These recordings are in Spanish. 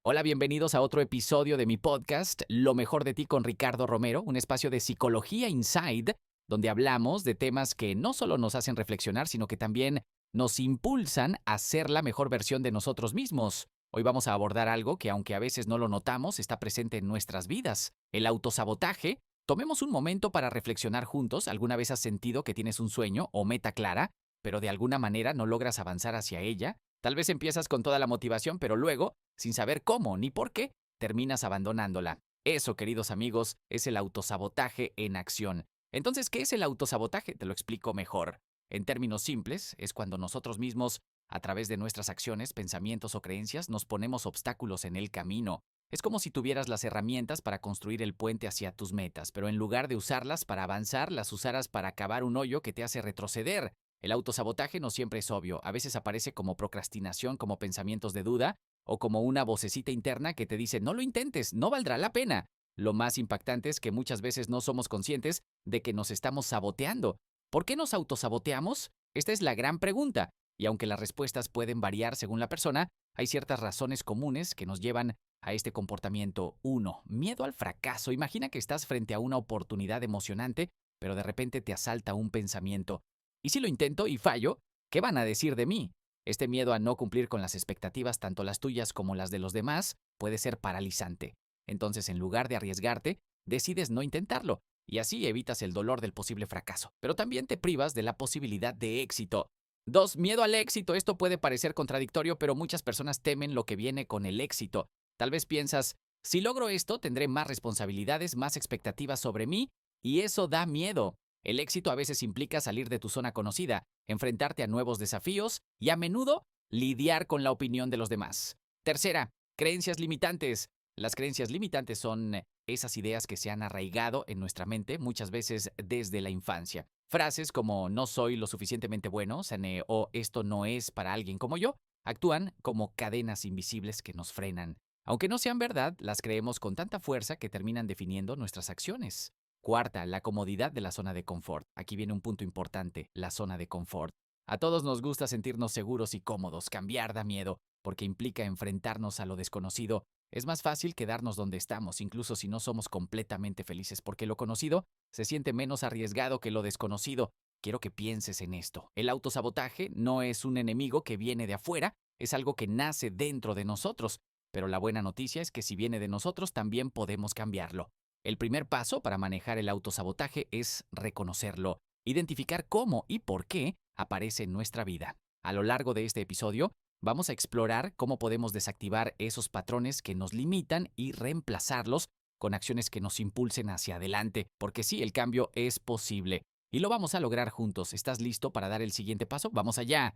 Hola, bienvenidos a otro episodio de mi podcast, Lo mejor de ti con Ricardo Romero, un espacio de psicología inside, donde hablamos de temas que no solo nos hacen reflexionar, sino que también nos impulsan a ser la mejor versión de nosotros mismos. Hoy vamos a abordar algo que, aunque a veces no lo notamos, está presente en nuestras vidas, el autosabotaje. Tomemos un momento para reflexionar juntos. ¿Alguna vez has sentido que tienes un sueño o meta clara, pero de alguna manera no logras avanzar hacia ella? Tal vez empiezas con toda la motivación, pero luego, sin saber cómo ni por qué, terminas abandonándola. Eso, queridos amigos, es el autosabotaje en acción. Entonces, ¿qué es el autosabotaje? Te lo explico mejor. En términos simples, es cuando nosotros mismos, a través de nuestras acciones, pensamientos o creencias, nos ponemos obstáculos en el camino. Es como si tuvieras las herramientas para construir el puente hacia tus metas, pero en lugar de usarlas para avanzar, las usaras para cavar un hoyo que te hace retroceder. El autosabotaje no siempre es obvio. A veces aparece como procrastinación, como pensamientos de duda, o como una vocecita interna que te dice, no lo intentes, no valdrá la pena. Lo más impactante es que muchas veces no somos conscientes de que nos estamos saboteando. ¿Por qué nos autosaboteamos? Esta es la gran pregunta. Y aunque las respuestas pueden variar según la persona, hay ciertas razones comunes que nos llevan a este comportamiento. 1. Miedo al fracaso. Imagina que estás frente a una oportunidad emocionante, pero de repente te asalta un pensamiento. ¿Y si lo intento y fallo? ¿Qué van a decir de mí? Este miedo a no cumplir con las expectativas, tanto las tuyas como las de los demás, puede ser paralizante. Entonces, en lugar de arriesgarte, decides no intentarlo, y así evitas el dolor del posible fracaso, pero también te privas de la posibilidad de éxito. 2. Miedo al éxito. Esto puede parecer contradictorio, pero muchas personas temen lo que viene con el éxito. Tal vez piensas, si logro esto, tendré más responsabilidades, más expectativas sobre mí, y eso da miedo. El éxito a veces implica salir de tu zona conocida, enfrentarte a nuevos desafíos y a menudo lidiar con la opinión de los demás. Tercera, creencias limitantes. Las creencias limitantes son esas ideas que se han arraigado en nuestra mente muchas veces desde la infancia. Frases como no soy lo suficientemente bueno, o esto no es para alguien como yo, actúan como cadenas invisibles que nos frenan. Aunque no sean verdad, las creemos con tanta fuerza que terminan definiendo nuestras acciones. Cuarta, la comodidad de la zona de confort. Aquí viene un punto importante, la zona de confort. A todos nos gusta sentirnos seguros y cómodos. Cambiar da miedo, porque implica enfrentarnos a lo desconocido. Es más fácil quedarnos donde estamos, incluso si no somos completamente felices, porque lo conocido se siente menos arriesgado que lo desconocido. Quiero que pienses en esto. El autosabotaje no es un enemigo que viene de afuera, es algo que nace dentro de nosotros. Pero la buena noticia es que si viene de nosotros, también podemos cambiarlo. El primer paso para manejar el autosabotaje es reconocerlo, identificar cómo y por qué aparece en nuestra vida. A lo largo de este episodio, vamos a explorar cómo podemos desactivar esos patrones que nos limitan y reemplazarlos con acciones que nos impulsen hacia adelante, porque sí, el cambio es posible. Y lo vamos a lograr juntos. ¿Estás listo para dar el siguiente paso? ¡Vamos allá!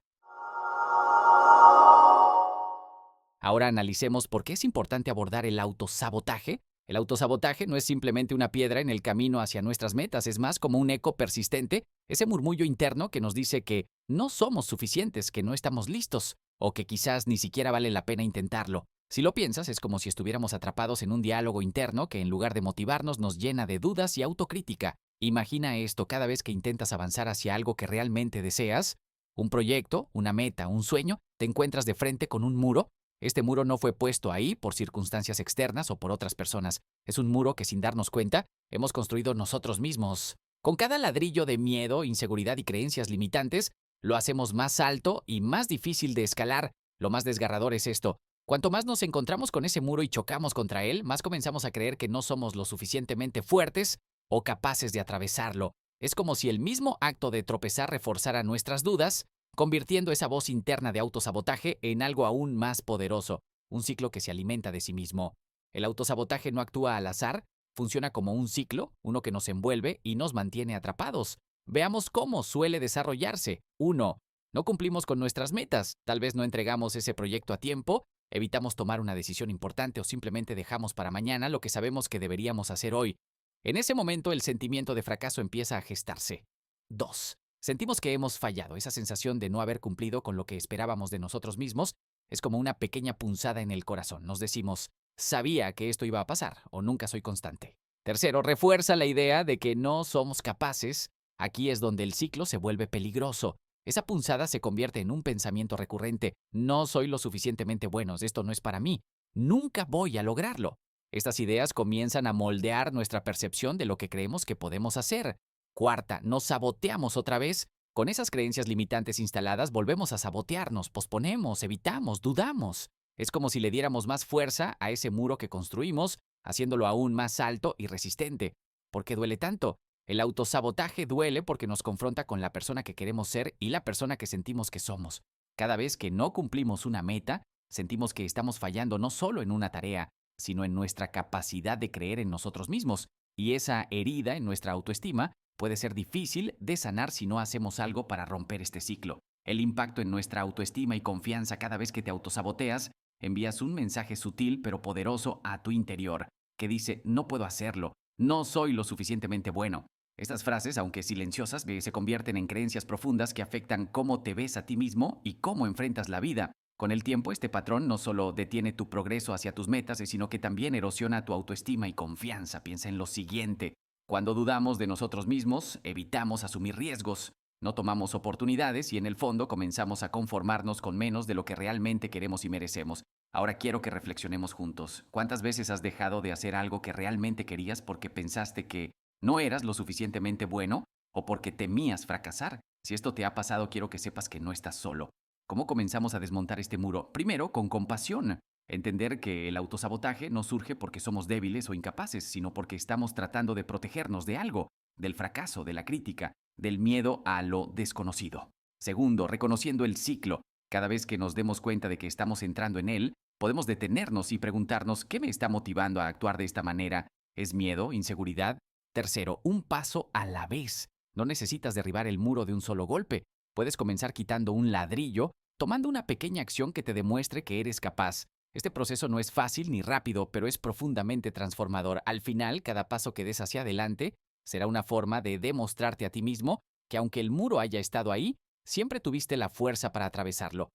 Ahora analicemos por qué es importante abordar el autosabotaje. El autosabotaje no es simplemente una piedra en el camino hacia nuestras metas, es más como un eco persistente, ese murmullo interno que nos dice que no somos suficientes, que no estamos listos, o que quizás ni siquiera vale la pena intentarlo. Si lo piensas, es como si estuviéramos atrapados en un diálogo interno que en lugar de motivarnos nos llena de dudas y autocrítica. Imagina esto cada vez que intentas avanzar hacia algo que realmente deseas, un proyecto, una meta, un sueño, te encuentras de frente con un muro. Este muro no fue puesto ahí por circunstancias externas o por otras personas. Es un muro que sin darnos cuenta hemos construido nosotros mismos. Con cada ladrillo de miedo, inseguridad y creencias limitantes, lo hacemos más alto y más difícil de escalar. Lo más desgarrador es esto. Cuanto más nos encontramos con ese muro y chocamos contra él, más comenzamos a creer que no somos lo suficientemente fuertes o capaces de atravesarlo. Es como si el mismo acto de tropezar reforzara nuestras dudas, convirtiendo esa voz interna de autosabotaje en algo aún más poderoso, un ciclo que se alimenta de sí mismo. El autosabotaje no actúa al azar, funciona como un ciclo, uno que nos envuelve y nos mantiene atrapados. Veamos cómo suele desarrollarse. 1. No cumplimos con nuestras metas, tal vez no entregamos ese proyecto a tiempo, evitamos tomar una decisión importante o simplemente dejamos para mañana lo que sabemos que deberíamos hacer hoy. En ese momento el sentimiento de fracaso empieza a gestarse. 2. Sentimos que hemos fallado. Esa sensación de no haber cumplido con lo que esperábamos de nosotros mismos es como una pequeña punzada en el corazón. Nos decimos, sabía que esto iba a pasar o nunca soy constante. Tercero, refuerza la idea de que no somos capaces. Aquí es donde el ciclo se vuelve peligroso. Esa punzada se convierte en un pensamiento recurrente. No soy lo suficientemente bueno, esto no es para mí. Nunca voy a lograrlo. Estas ideas comienzan a moldear nuestra percepción de lo que creemos que podemos hacer. Cuarta, nos saboteamos otra vez. Con esas creencias limitantes instaladas, volvemos a sabotearnos, posponemos, evitamos, dudamos. Es como si le diéramos más fuerza a ese muro que construimos, haciéndolo aún más alto y resistente. ¿Por qué duele tanto? El autosabotaje duele porque nos confronta con la persona que queremos ser y la persona que sentimos que somos. Cada vez que no cumplimos una meta, sentimos que estamos fallando no solo en una tarea, sino en nuestra capacidad de creer en nosotros mismos. Y esa herida en nuestra autoestima puede ser difícil de sanar si no hacemos algo para romper este ciclo. El impacto en nuestra autoestima y confianza cada vez que te autosaboteas, envías un mensaje sutil pero poderoso a tu interior, que dice, no puedo hacerlo, no soy lo suficientemente bueno. Estas frases, aunque silenciosas, se convierten en creencias profundas que afectan cómo te ves a ti mismo y cómo enfrentas la vida. Con el tiempo, este patrón no solo detiene tu progreso hacia tus metas, sino que también erosiona tu autoestima y confianza. Piensa en lo siguiente. Cuando dudamos de nosotros mismos, evitamos asumir riesgos, no tomamos oportunidades y en el fondo comenzamos a conformarnos con menos de lo que realmente queremos y merecemos. Ahora quiero que reflexionemos juntos. ¿Cuántas veces has dejado de hacer algo que realmente querías porque pensaste que no eras lo suficientemente bueno o porque temías fracasar? Si esto te ha pasado, quiero que sepas que no estás solo. ¿Cómo comenzamos a desmontar este muro? Primero, con compasión. Entender que el autosabotaje no surge porque somos débiles o incapaces, sino porque estamos tratando de protegernos de algo, del fracaso, de la crítica, del miedo a lo desconocido. Segundo, reconociendo el ciclo. Cada vez que nos demos cuenta de que estamos entrando en él, podemos detenernos y preguntarnos ¿qué me está motivando a actuar de esta manera? ¿Es miedo? ¿Inseguridad? Tercero, un paso a la vez. No necesitas derribar el muro de un solo golpe. Puedes comenzar quitando un ladrillo, tomando una pequeña acción que te demuestre que eres capaz. Este proceso no es fácil ni rápido, pero es profundamente transformador. Al final, cada paso que des hacia adelante será una forma de demostrarte a ti mismo que aunque el muro haya estado ahí, siempre tuviste la fuerza para atravesarlo.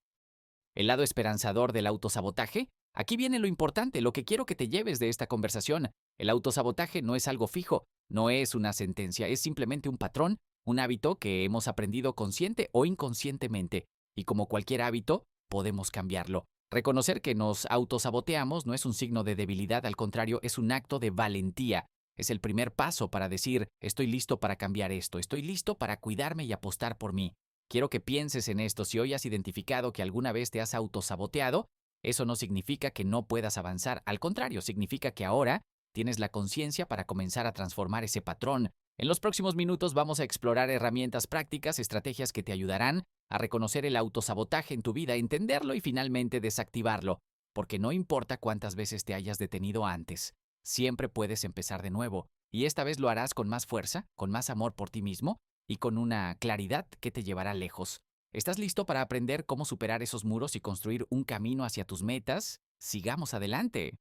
El lado esperanzador del autosabotaje. Aquí viene lo importante, lo que quiero que te lleves de esta conversación. El autosabotaje no es algo fijo, no es una sentencia, es simplemente un patrón, un hábito que hemos aprendido consciente o inconscientemente. Y como cualquier hábito, podemos cambiarlo. Reconocer que nos autosaboteamos no es un signo de debilidad, al contrario, es un acto de valentía. Es el primer paso para decir, estoy listo para cambiar esto, estoy listo para cuidarme y apostar por mí. Quiero que pienses en esto. Si hoy has identificado que alguna vez te has autosaboteado, eso no significa que no puedas avanzar. Al contrario, significa que ahora tienes la conciencia para comenzar a transformar ese patrón. En los próximos minutos vamos a explorar herramientas prácticas, estrategias que te ayudarán a reconocer el autosabotaje en tu vida, entenderlo y finalmente desactivarlo. Porque no importa cuántas veces te hayas detenido antes, siempre puedes empezar de nuevo. Y esta vez lo harás con más fuerza, con más amor por ti mismo y con una claridad que te llevará lejos. ¿Estás listo para aprender cómo superar esos muros y construir un camino hacia tus metas? Sigamos adelante.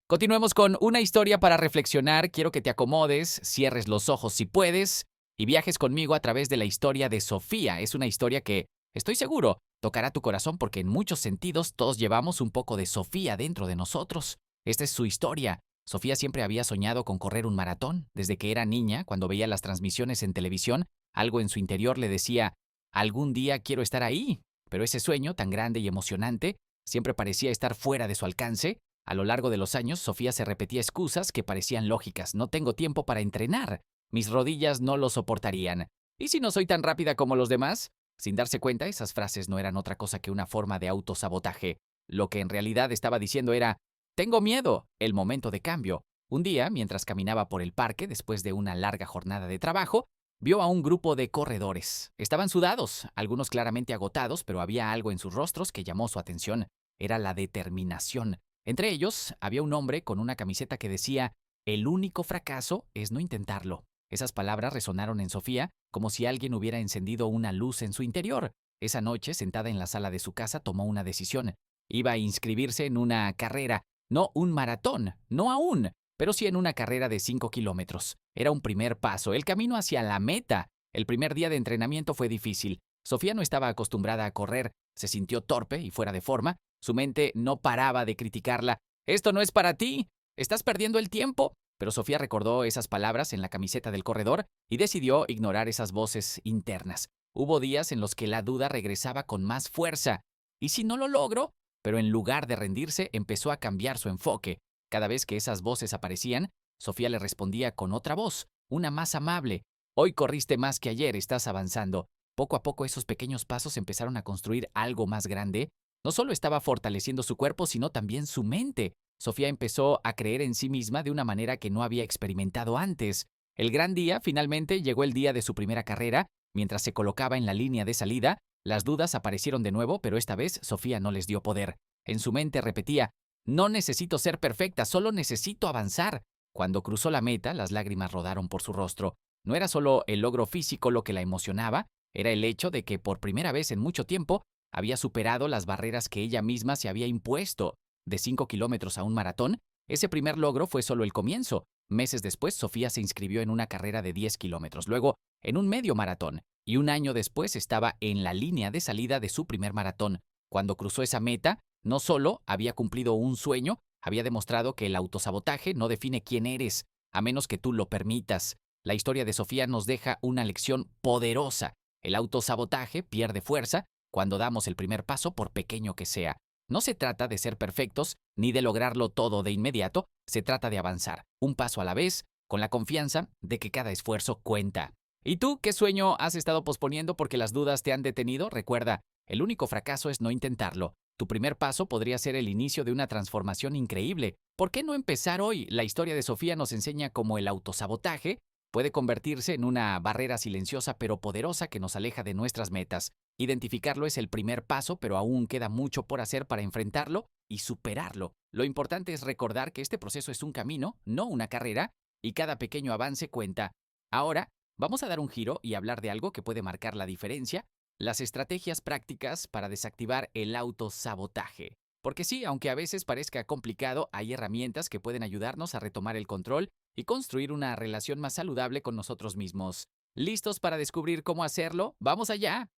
Continuemos con una historia para reflexionar. Quiero que te acomodes, cierres los ojos si puedes y viajes conmigo a través de la historia de Sofía. Es una historia que, estoy seguro, tocará tu corazón porque en muchos sentidos todos llevamos un poco de Sofía dentro de nosotros. Esta es su historia. Sofía siempre había soñado con correr un maratón. Desde que era niña, cuando veía las transmisiones en televisión, algo en su interior le decía, algún día quiero estar ahí. Pero ese sueño tan grande y emocionante siempre parecía estar fuera de su alcance. A lo largo de los años, Sofía se repetía excusas que parecían lógicas. No tengo tiempo para entrenar. Mis rodillas no lo soportarían. ¿Y si no soy tan rápida como los demás? Sin darse cuenta, esas frases no eran otra cosa que una forma de autosabotaje. Lo que en realidad estaba diciendo era, tengo miedo, el momento de cambio. Un día, mientras caminaba por el parque después de una larga jornada de trabajo, vio a un grupo de corredores. Estaban sudados, algunos claramente agotados, pero había algo en sus rostros que llamó su atención. Era la determinación. Entre ellos, había un hombre con una camiseta que decía, el único fracaso es no intentarlo. Esas palabras resonaron en Sofía como si alguien hubiera encendido una luz en su interior. Esa noche, sentada en la sala de su casa, tomó una decisión. Iba a inscribirse en una carrera, no un maratón, no aún, pero sí en una carrera de 5 kilómetros. Era un primer paso, el camino hacia la meta. El primer día de entrenamiento fue difícil. Sofía no estaba acostumbrada a correr, se sintió torpe y fuera de forma. Su mente no paraba de criticarla. «Esto no es para ti. Estás perdiendo el tiempo. Pero Sofía recordó esas palabras en la camiseta del corredor y decidió ignorar esas voces internas. Hubo días en los que la duda regresaba con más fuerza. ¿Y si no lo logro? Pero en lugar de rendirse, empezó a cambiar su enfoque. Cada vez que esas voces aparecían, Sofía le respondía con otra voz, una más amable. Hoy corriste más que ayer, estás avanzando. Poco a poco esos pequeños pasos empezaron a construir algo más grande. No solo estaba fortaleciendo su cuerpo, sino también su mente. Sofía empezó a creer en sí misma de una manera que no había experimentado antes. El gran día, finalmente, llegó el día de su primera carrera. Mientras se colocaba en la línea de salida, las dudas aparecieron de nuevo, pero esta vez Sofía no les dio poder. En su mente repetía, no necesito ser perfecta, solo necesito avanzar. Cuando cruzó la meta, las lágrimas rodaron por su rostro. No era solo el logro físico lo que la emocionaba, era el hecho de que por primera vez en mucho tiempo había superado las barreras que ella misma se había impuesto. De 5 kilómetros a un maratón, ese primer logro fue solo el comienzo. Meses después, Sofía se inscribió en una carrera de 10 kilómetros, luego en un medio maratón, y un año después estaba en la línea de salida de su primer maratón. Cuando cruzó esa meta, no solo había cumplido un sueño, había demostrado que el autosabotaje no define quién eres, a menos que tú lo permitas. La historia de Sofía nos deja una lección poderosa. El autosabotaje pierde fuerza cuando damos el primer paso, por pequeño que sea. No se trata de ser perfectos ni de lograrlo todo de inmediato, se trata de avanzar, un paso a la vez, con la confianza de que cada esfuerzo cuenta. ¿Y tú qué sueño has estado posponiendo porque las dudas te han detenido? Recuerda, el único fracaso es no intentarlo. Tu primer paso podría ser el inicio de una transformación increíble. ¿Por qué no empezar hoy? La historia de Sofía nos enseña cómo el autosabotaje puede convertirse en una barrera silenciosa pero poderosa que nos aleja de nuestras metas. Identificarlo es el primer paso, pero aún queda mucho por hacer para enfrentarlo y superarlo. Lo importante es recordar que este proceso es un camino, no una carrera, y cada pequeño avance cuenta. Ahora, vamos a dar un giro y hablar de algo que puede marcar la diferencia, las estrategias prácticas para desactivar el autosabotaje. Porque sí, aunque a veces parezca complicado, hay herramientas que pueden ayudarnos a retomar el control y construir una relación más saludable con nosotros mismos. ¿Listos para descubrir cómo hacerlo? ¡Vamos allá!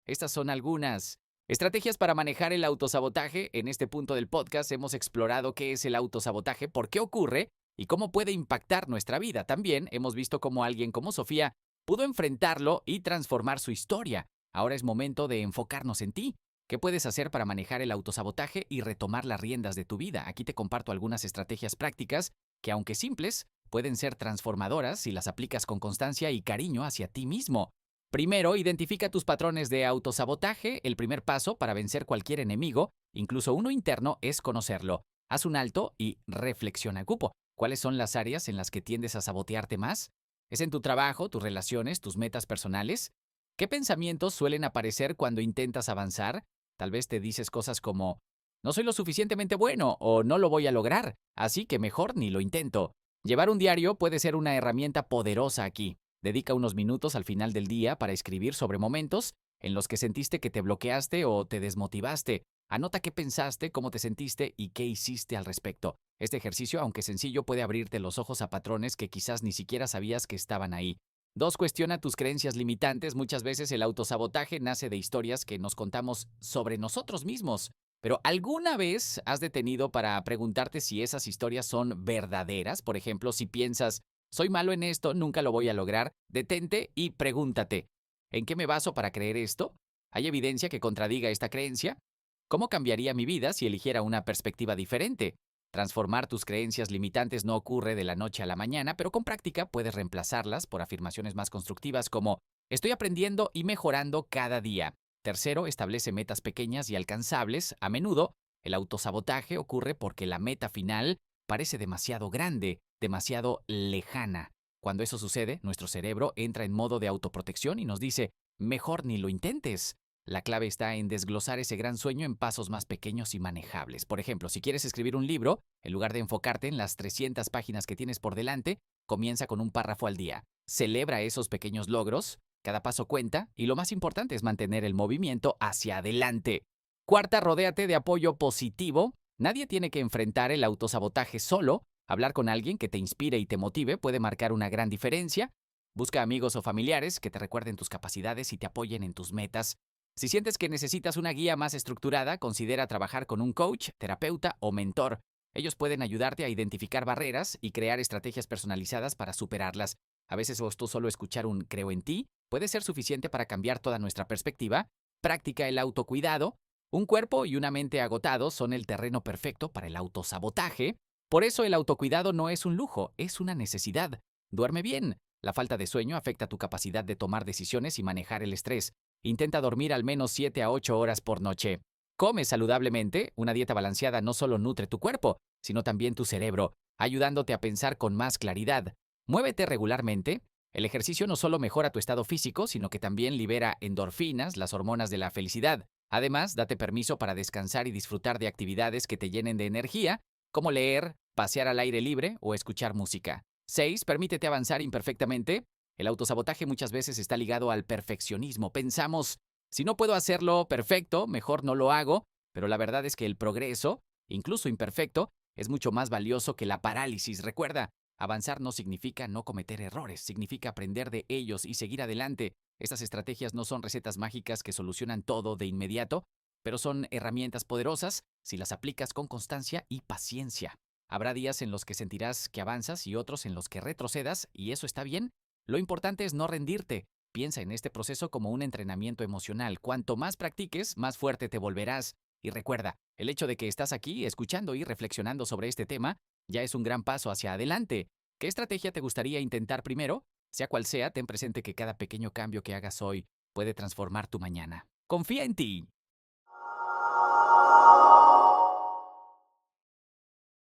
Estas son algunas estrategias para manejar el autosabotaje. En este punto del podcast hemos explorado qué es el autosabotaje, por qué ocurre y cómo puede impactar nuestra vida. También hemos visto cómo alguien como Sofía pudo enfrentarlo y transformar su historia. Ahora es momento de enfocarnos en ti. ¿Qué puedes hacer para manejar el autosabotaje y retomar las riendas de tu vida? Aquí te comparto algunas estrategias prácticas que, aunque simples, pueden ser transformadoras si las aplicas con constancia y cariño hacia ti mismo. Primero, identifica tus patrones de autosabotaje. El primer paso para vencer cualquier enemigo, incluso uno interno, es conocerlo. Haz un alto y reflexiona. Cupo, ¿cuáles son las áreas en las que tiendes a sabotearte más? ¿Es en tu trabajo, tus relaciones, tus metas personales? ¿Qué pensamientos suelen aparecer cuando intentas avanzar? Tal vez te dices cosas como, no soy lo suficientemente bueno o no lo voy a lograr, así que mejor ni lo intento. Llevar un diario puede ser una herramienta poderosa aquí. Dedica unos minutos al final del día para escribir sobre momentos en los que sentiste que te bloqueaste o te desmotivaste. Anota qué pensaste, cómo te sentiste y qué hiciste al respecto. Este ejercicio, aunque sencillo, puede abrirte los ojos a patrones que quizás ni siquiera sabías que estaban ahí. 2. Cuestiona tus creencias limitantes. Muchas veces el autosabotaje nace de historias que nos contamos sobre nosotros mismos. Pero ¿alguna vez has detenido para preguntarte si esas historias son verdaderas? Por ejemplo, si piensas, soy malo en esto, nunca lo voy a lograr. Detente y pregúntate, ¿en qué me baso para creer esto? ¿Hay evidencia que contradiga esta creencia? ¿Cómo cambiaría mi vida si eligiera una perspectiva diferente? Transformar tus creencias limitantes no ocurre de la noche a la mañana, pero con práctica puedes reemplazarlas por afirmaciones más constructivas como estoy aprendiendo y mejorando cada día. Tercero, establece metas pequeñas y alcanzables. A menudo, el autosabotaje ocurre porque la meta final parece demasiado grande, demasiado lejana. Cuando eso sucede, nuestro cerebro entra en modo de autoprotección y nos dice, mejor ni lo intentes. La clave está en desglosar ese gran sueño en pasos más pequeños y manejables. Por ejemplo, si quieres escribir un libro, en lugar de enfocarte en las 300 páginas que tienes por delante, comienza con un párrafo al día. Celebra esos pequeños logros, cada paso cuenta y lo más importante es mantener el movimiento hacia adelante. Cuarta, rodéate de apoyo positivo. Nadie tiene que enfrentar el autosabotaje solo. Hablar con alguien que te inspire y te motive puede marcar una gran diferencia. Busca amigos o familiares que te recuerden tus capacidades y te apoyen en tus metas. Si sientes que necesitas una guía más estructurada, considera trabajar con un coach, terapeuta o mentor. Ellos pueden ayudarte a identificar barreras y crear estrategias personalizadas para superarlas. A veces tú solo escuchar un creo en ti puede ser suficiente para cambiar toda nuestra perspectiva. Practica el autocuidado. Un cuerpo y una mente agotados son el terreno perfecto para el autosabotaje. Por eso el autocuidado no es un lujo, es una necesidad. Duerme bien. La falta de sueño afecta tu capacidad de tomar decisiones y manejar el estrés. Intenta dormir al menos 7 a 8 horas por noche. Come saludablemente. Una dieta balanceada no solo nutre tu cuerpo, sino también tu cerebro, ayudándote a pensar con más claridad. Muévete regularmente. El ejercicio no solo mejora tu estado físico, sino que también libera endorfinas, las hormonas de la felicidad. Además, date permiso para descansar y disfrutar de actividades que te llenen de energía, como leer, pasear al aire libre o escuchar música. 6. Permítete avanzar imperfectamente. El autosabotaje muchas veces está ligado al perfeccionismo. Pensamos, si no puedo hacerlo perfecto, mejor no lo hago, pero la verdad es que el progreso, incluso imperfecto, es mucho más valioso que la parálisis. Recuerda, avanzar no significa no cometer errores, significa aprender de ellos y seguir adelante. Estas estrategias no son recetas mágicas que solucionan todo de inmediato, pero son herramientas poderosas si las aplicas con constancia y paciencia. Habrá días en los que sentirás que avanzas y otros en los que retrocedas, y eso está bien. Lo importante es no rendirte. Piensa en este proceso como un entrenamiento emocional. Cuanto más practiques, más fuerte te volverás. Y recuerda, el hecho de que estás aquí escuchando y reflexionando sobre este tema ya es un gran paso hacia adelante. ¿Qué estrategia te gustaría intentar primero? Sea cual sea, ten presente que cada pequeño cambio que hagas hoy puede transformar tu mañana. Confía en ti.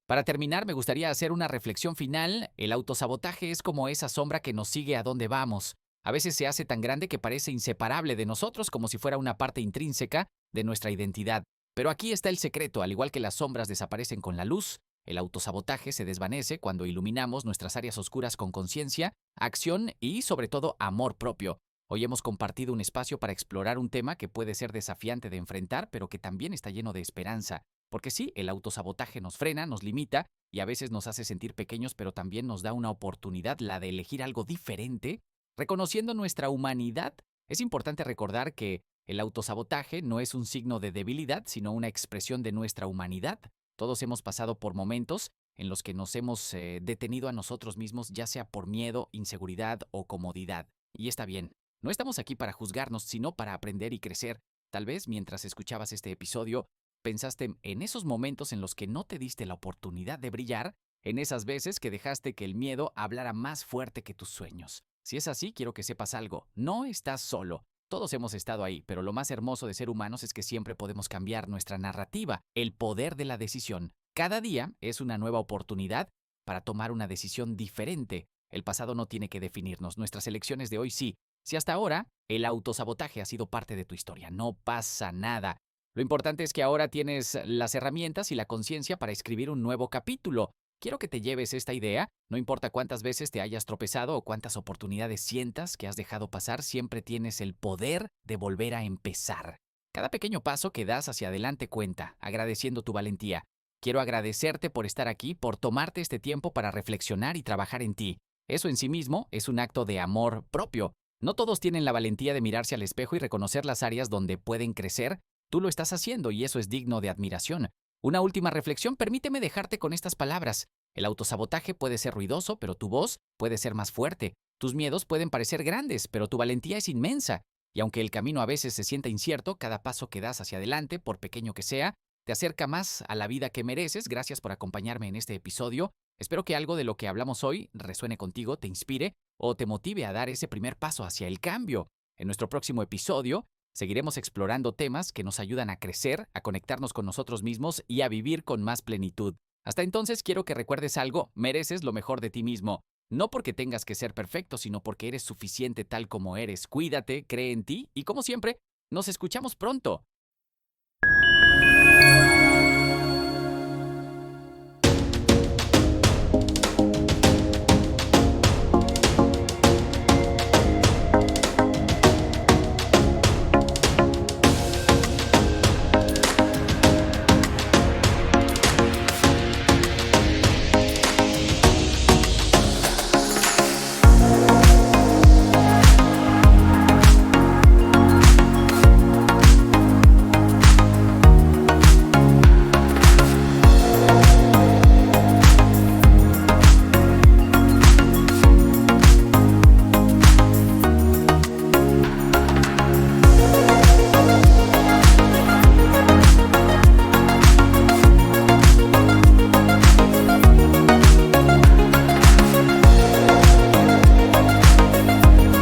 Para terminar, me gustaría hacer una reflexión final. El autosabotaje es como esa sombra que nos sigue a donde vamos. A veces se hace tan grande que parece inseparable de nosotros, como si fuera una parte intrínseca de nuestra identidad. Pero aquí está el secreto: al igual que las sombras desaparecen con la luz, el autosabotaje se desvanece cuando iluminamos nuestras áreas oscuras con conciencia, acción y, sobre todo, amor propio. Hoy hemos compartido un espacio para explorar un tema que puede ser desafiante de enfrentar, pero que también está lleno de esperanza. Porque sí, el autosabotaje nos frena, nos limita y a veces nos hace sentir pequeños, pero también nos da una oportunidad, la de elegir algo diferente. Reconociendo nuestra humanidad, es importante recordar que el autosabotaje no es un signo de debilidad, sino una expresión de nuestra humanidad. Todos hemos pasado por momentos en los que nos hemos detenido a nosotros mismos, ya sea por miedo, inseguridad o comodidad. Y está bien, no estamos aquí para juzgarnos, sino para aprender y crecer. Tal vez mientras escuchabas este episodio, pensaste en esos momentos en los que no te diste la oportunidad de brillar, en esas veces que dejaste que el miedo hablara más fuerte que tus sueños. Si es así, quiero que sepas algo: no estás solo. Todos hemos estado ahí, pero lo más hermoso de ser humanos es que siempre podemos cambiar nuestra narrativa, el poder de la decisión. Cada día es una nueva oportunidad para tomar una decisión diferente. El pasado no tiene que definirnos, nuestras elecciones de hoy sí. Si hasta ahora el autosabotaje ha sido parte de tu historia, no pasa nada. Lo importante es que ahora tienes las herramientas y la conciencia para escribir un nuevo capítulo. Quiero que te lleves esta idea. No importa cuántas veces te hayas tropezado o cuántas oportunidades sientas que has dejado pasar, siempre tienes el poder de volver a empezar. Cada pequeño paso que das hacia adelante cuenta, agradeciendo tu valentía. Quiero agradecerte por estar aquí, por tomarte este tiempo para reflexionar y trabajar en ti. Eso en sí mismo es un acto de amor propio. No todos tienen la valentía de mirarse al espejo y reconocer las áreas donde pueden crecer. Tú lo estás haciendo y eso es digno de admiración. Una última reflexión, permíteme dejarte con estas palabras. El autosabotaje puede ser ruidoso, pero tu voz puede ser más fuerte. Tus miedos pueden parecer grandes, pero tu valentía es inmensa. Y aunque el camino a veces se sienta incierto, cada paso que das hacia adelante, por pequeño que sea, te acerca más a la vida que mereces. Gracias por acompañarme en este episodio. Espero que algo de lo que hablamos hoy resuene contigo, te inspire o te motive a dar ese primer paso hacia el cambio. En nuestro próximo episodio seguiremos explorando temas que nos ayudan a crecer, a conectarnos con nosotros mismos y a vivir con más plenitud. Hasta entonces, quiero que recuerdes algo: mereces lo mejor de ti mismo. No porque tengas que ser perfecto, sino porque eres suficiente tal como eres. Cuídate, cree en ti y, como siempre, nos escuchamos pronto.